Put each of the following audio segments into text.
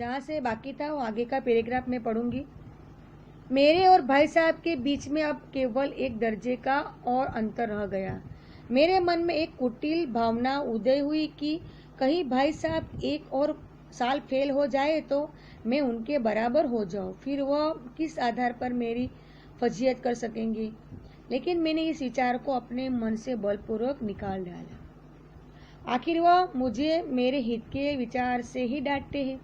जहाँ से बाकी था वो आगे का पैराग्राफ मैं पढ़ूंगी। मेरे और भाई साहब के बीच में अब केवल एक दर्जे का और अंतर रह गया। मेरे मन में एक कुटिल भावना उदय हुई कि कहीं भाई साहब एक और साल फेल हो जाए तो मैं उनके बराबर हो जाऊं, फिर वह किस आधार पर मेरी फजीयत कर सकेंगे। लेकिन मैंने इस विचार को अपने मन से बलपूर्वक निकाल डाला। आखिर वह मुझे मेरे हित के विचार से ही डांटते हैं।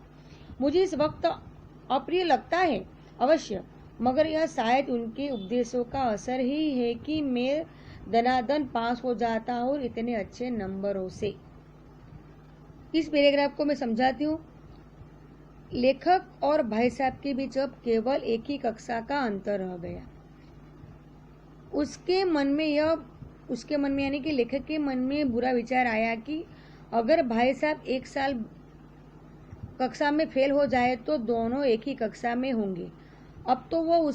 मुझे इस वक्त अप्रिय लगता है अवश्य, मगर यह शायद उनके उपदेशों का असर ही है कि मैं दनादन पास हो जाता हूँ इतने अच्छे नंबरों से। इस पैराग्राफ को मैं समझाती हूँ। लेखक और भाई साहब के बीच अब केवल एक ही कक्षा का अंतर रह गया। उसके मन में यानी कि लेखक के मन में बुरा विचार आया कि अगर भाई साहब एक साल कक्षा में फेल हो जाए तो दोनों एक ही कक्षा में होंगे। अब तो वो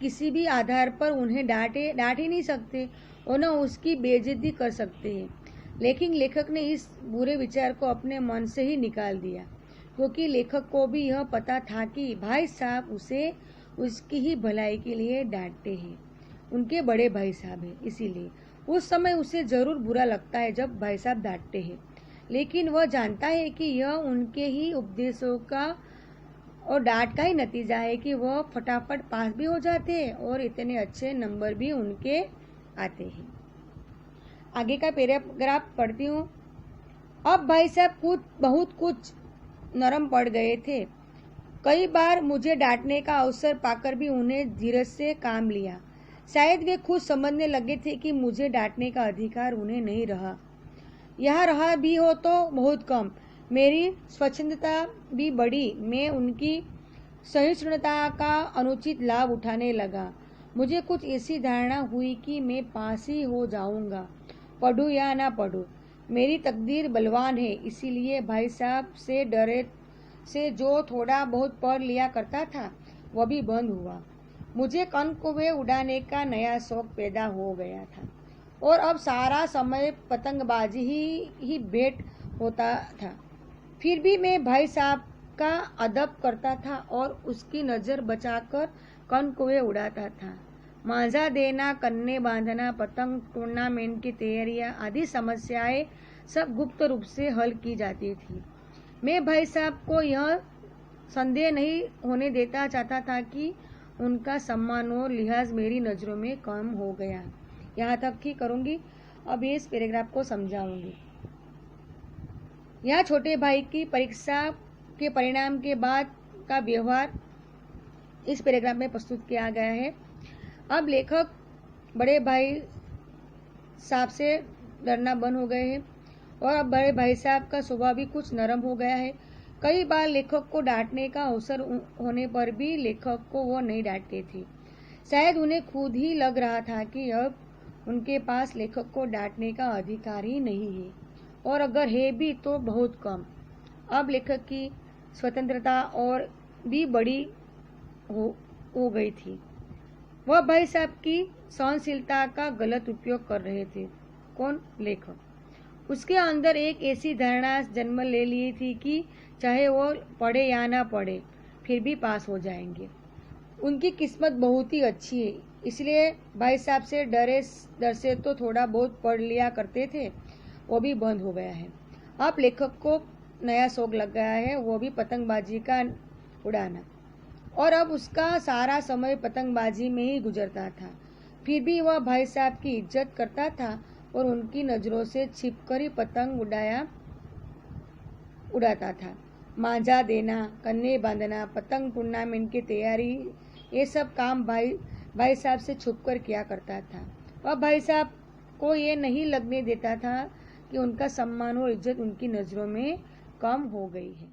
किसी भी आधार पर उन्हें डांट ही नहीं सकते और न उसकी बेइज्जती कर सकते हैं। लेकिन लेखक ने इस बुरे विचार को अपने मन से ही निकाल दिया, क्योंकि लेखक को भी यह पता था कि भाई साहब उसे उसकी ही भलाई के लिए डांटते हैं। उनके बड़े भाई साहब हैं, इसीलिए उस समय उसे जरूर बुरा लगता है जब भाई साहब डांटते हैं। लेकिन वह जानता है कि यह उनके ही उपदेशों का और डांट का ही नतीजा है कि वह फटाफट पास भी हो जाते हैं और इतने अच्छे नंबर भी उनके आते हैं। आगे का पैराग्राफ पढ़ती हूँ। अब भाई साहब बहुत कुछ नरम पड़ गए थे। कई बार मुझे डांटने का अवसर पाकर भी उन्हें धीरज से काम लिया। शायद वे खुद समझने लगे थे कि मुझे डांटने का अधिकार उन्हें नहीं रहा, यह रहा भी हो तो बहुत कम। मेरी स्वच्छंदता भी बढ़ी। मैं उनकी सहिष्णुता का अनुचित लाभ उठाने लगा। मुझे कुछ ऐसी धारणा हुई कि मैं पास ही हो जाऊंगा, पढ़ूं या ना पढ़ूं। मेरी तकदीर बलवान है, इसीलिए भाई साहब से डरे से जो थोड़ा बहुत पढ़ लिया करता था वह भी बंद हुआ। मुझे कनकौवे उड़ाने का नया शौक पैदा हो गया था और अब सारा समय पतंगबाजी ही भेंट होता था। फिर भी मैं भाई साहब का अदब करता था और उसकी नज़र बचाकर कनकौवे उड़ाता था। मांझा देना, कन्ने बांधना, पतंग टूर्नामेंट की तैयारियां आदि समस्याएं सब गुप्त रूप से हल की जाती थी। मैं भाई साहब को यह संदेह नहीं होने देता चाहता था कि उनका सम्मान और लिहाज मेरी नज़रों में कम हो गया। यहाँ तक ही करूँगी। अब इस पैराग्राफ को समझाऊंगी। यहाँ छोटे भाई की परीक्षा के परिणाम के बाद का व्यवहार इस पैराग्राफ में प्रस्तुत किया गया है। अब लेखक बड़े भाई साहब से डरना बंद हो गए हैं और अब बड़े भाई साहब का स्वभाव भी कुछ नरम हो गया है। कई बार लेखक को डांटने का अवसर होने पर भी लेखक को वो नहीं डांटते थे। शायद उन्हें खुद ही लग रहा था कि अब उनके पास लेखक को डांटने का अधिकार ही नहीं है, और अगर है भी तो बहुत कम। अब लेखक की स्वतंत्रता और भी बड़ी हो गई थी। वह भाई साहब की सहनशीलता का गलत उपयोग कर रहे थे। कौन? लेखक। उसके अंदर एक ऐसी धारणा जन्म ले ली थी कि चाहे वो पढ़े या ना पढ़े फिर भी पास हो जाएंगे। उनकी किस्मत बहुत ही अच्छी है, इसलिए भाई साहब से डर से तो थोड़ा बहुत पढ़ लिया करते थे, वो भी बंद हो गया है। अब लेखक को नया शौक लग गया है, वो भी पतंगबाजी का उड़ाना, और अब उसका सारा समय पतंगबाजी में ही गुजरता था। फिर भी वह भाई साहब की इज्जत करता था और उनकी नज़रों से छिपकर ही पतंग उड़ाता था। मांझा देना, कन्ने बांधना, पतंग टूर्नामेंट की तैयारी, ये सब काम भाई साहब से छुपकर किया करता था। वह भाई साहब को ये नहीं लगने देता था कि उनका सम्मान और इज्जत उनकी नज़रों में कम हो गई है।